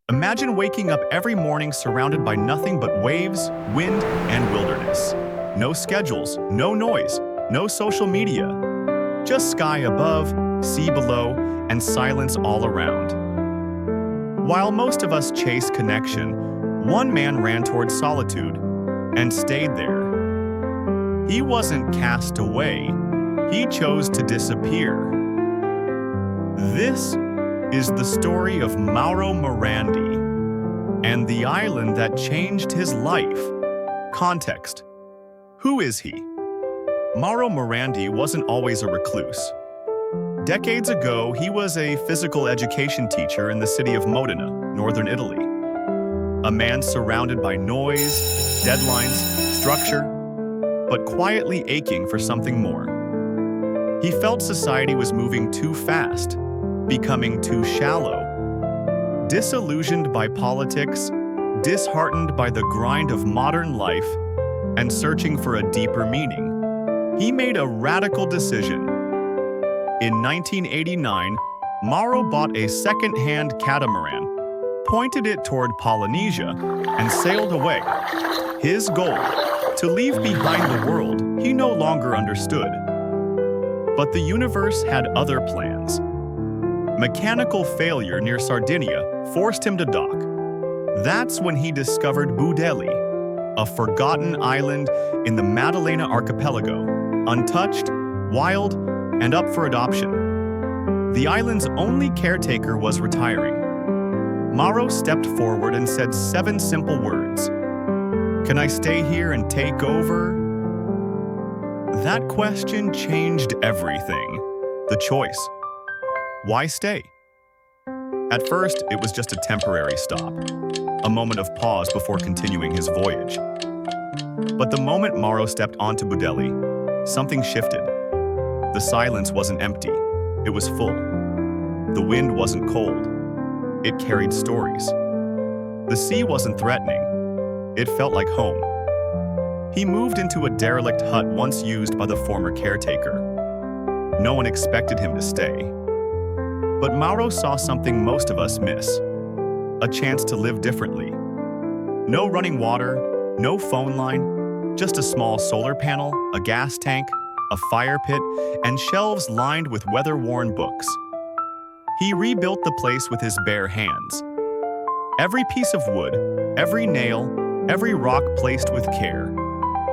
Imagine waking up every morning surrounded by nothing but waves, wind, and wilderness. No schedules, no noise, no social media. Just sky above, sea below, and silence all around. While most of us chase connection, one man ran towards solitude and stayed there. He wasn't cast away, he chose to disappear. This is the story of Mauro Morandi and the island that changed his life. Context: who is he? Mauro Morandi wasn't always a recluse. Decades ago, he was a physical education teacher in the city of Modena, northern Italy. A man surrounded by noise, deadlines, structure, but quietly aching for something more. He felt society was moving too fast, becoming too shallow. Disillusioned by politics, disheartened by the grind of modern life, and searching for a deeper meaning, he made a radical decision. In 1989, Mauro bought a second-hand catamaran, pointed it toward Polynesia, and sailed away. His goal: to leave behind the world he no longer understood. But the universe had other plans. Mechanical failure near Sardinia forced him to dock. That's when he discovered Budelli, a forgotten island in the Maddalena archipelago, untouched, wild, and up for adoption. The island's only caretaker was retiring. Mauro stepped forward and said 7 simple words. "Can I stay here and take over?" That question changed everything. The choice. Why stay? At first, it was just a temporary stop, a moment of pause before continuing his voyage. But the moment Mauro stepped onto Budelli, something shifted. The silence wasn't empty, it was full. The wind wasn't cold, it carried stories. The sea wasn't threatening, it felt like home. He moved into a derelict hut once used by the former caretaker. No one expected him to stay. But Mauro saw something most of us miss: a chance to live differently. No running water, no phone line, just a small solar panel, a gas tank, a fire pit, and shelves lined with weather-worn books. He rebuilt the place with his bare hands. Every piece of wood, every nail, every rock placed with care.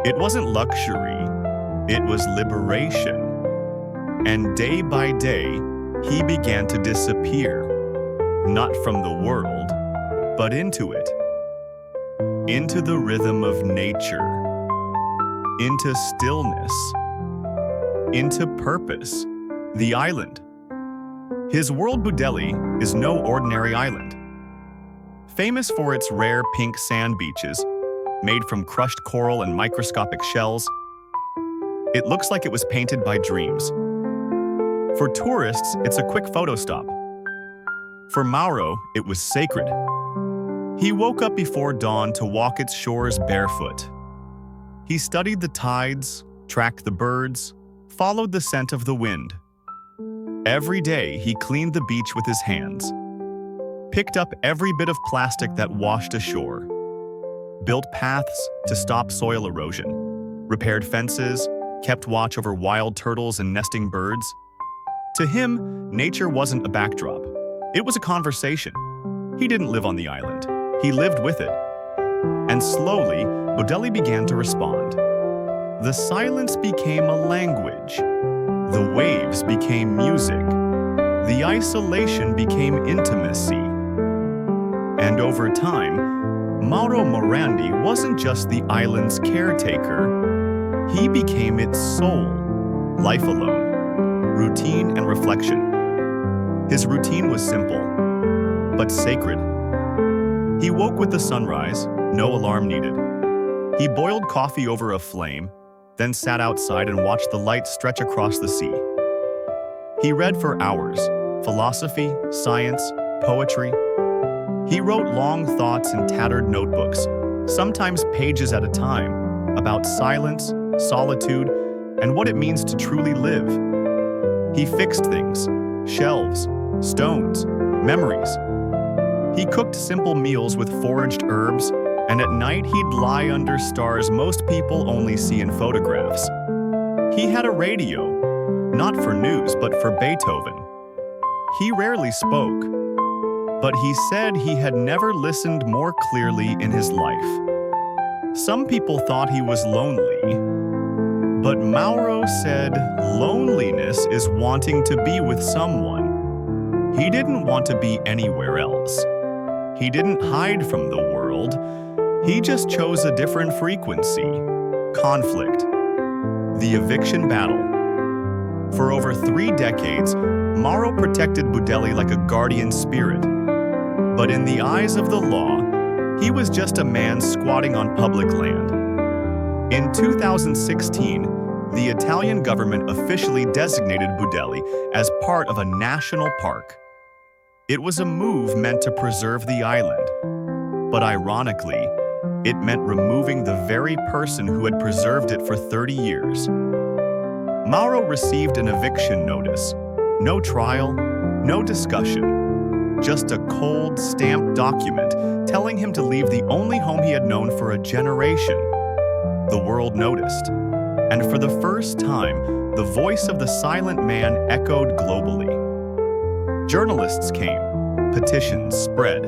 It wasn't luxury, it was liberation. And day by day, he began to disappear, not from the world, but into it. Into the rhythm of nature, into stillness, into purpose. The island. His world, Budelli, is no ordinary island. Famous for its rare pink sand beaches, made from crushed coral and microscopic shells, it looks like it was painted by dreams. For tourists, it's a quick photo stop. For Mauro, it was sacred. He woke up before dawn to walk its shores barefoot. He studied the tides, tracked the birds, followed the scent of the wind. Every day, he cleaned the beach with his hands, picked up every bit of plastic that washed ashore, built paths to stop soil erosion, repaired fences, kept watch over wild turtles and nesting birds. To him, nature wasn't a backdrop. It was a conversation. He didn't live on the island. He lived with it. And slowly, Budelli began to respond. The silence became a language. The waves became music. The isolation became intimacy. And over time, Mauro Morandi wasn't just the island's caretaker. He became its soul. Life alone. Routine and reflection. His routine was simple, but sacred. He woke with the sunrise, no alarm needed. He boiled coffee over a flame, then sat outside and watched the light stretch across the sea. He read for hours, philosophy, science, poetry. He wrote long thoughts in tattered notebooks, sometimes pages at a time, about silence, solitude, and what it means to truly live. He fixed things: shelves, stones, memories. He cooked simple meals with foraged herbs, and at night he'd lie under stars most people only see in photographs. He had a radio, not for news but for Beethoven. He rarely spoke, but he said he had never listened more clearly in his life. Some people thought he was lonely, but Mauro said loneliness is wanting to be with someone. He didn't want to be anywhere else. He didn't hide from the world. He just chose a different frequency. Conflict. The eviction battle. For over 3 decades, Mauro protected Budelli like a guardian spirit. But in the eyes of the law, he was just a man squatting on public land. In 2016, the Italian government officially designated Budelli as part of a national park. It was a move meant to preserve the island. But ironically, it meant removing the very person who had preserved it for 30 years. Mauro received an eviction notice. No trial, no discussion. Just a cold, stamped document telling him to leave the only home he had known for a generation. The world noticed. And for the first time, the voice of the silent man echoed globally. Journalists came. Petitions spread.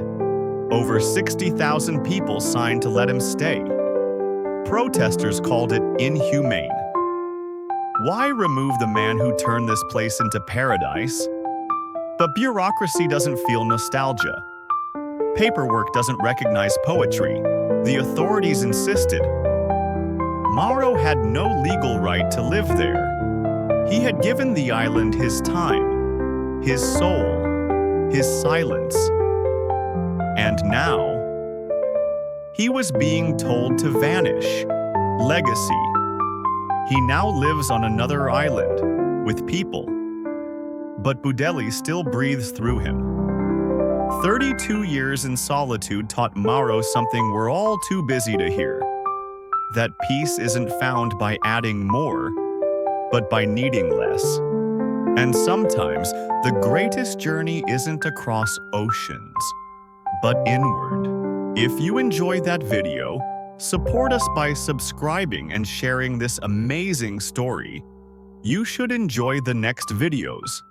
Over 60,000 people signed to let him stay. Protesters called it inhumane. Why remove the man who turned this place into paradise? But bureaucracy doesn't feel nostalgia. Paperwork doesn't recognize poetry. The authorities insisted. Mauro had no legal right to live there. He had given the island his time, his soul, his silence. And now, he was being told to vanish. Legacy. He now lives on another island, with people. But Budelli still breathes through him. 32 years in solitude taught Mauro something we're all too busy to hear. That peace isn't found by adding more, but by needing less. And sometimes, the greatest journey isn't across oceans, but inward. If you enjoyed that video, support us by subscribing and sharing this amazing story. You should enjoy the next videos.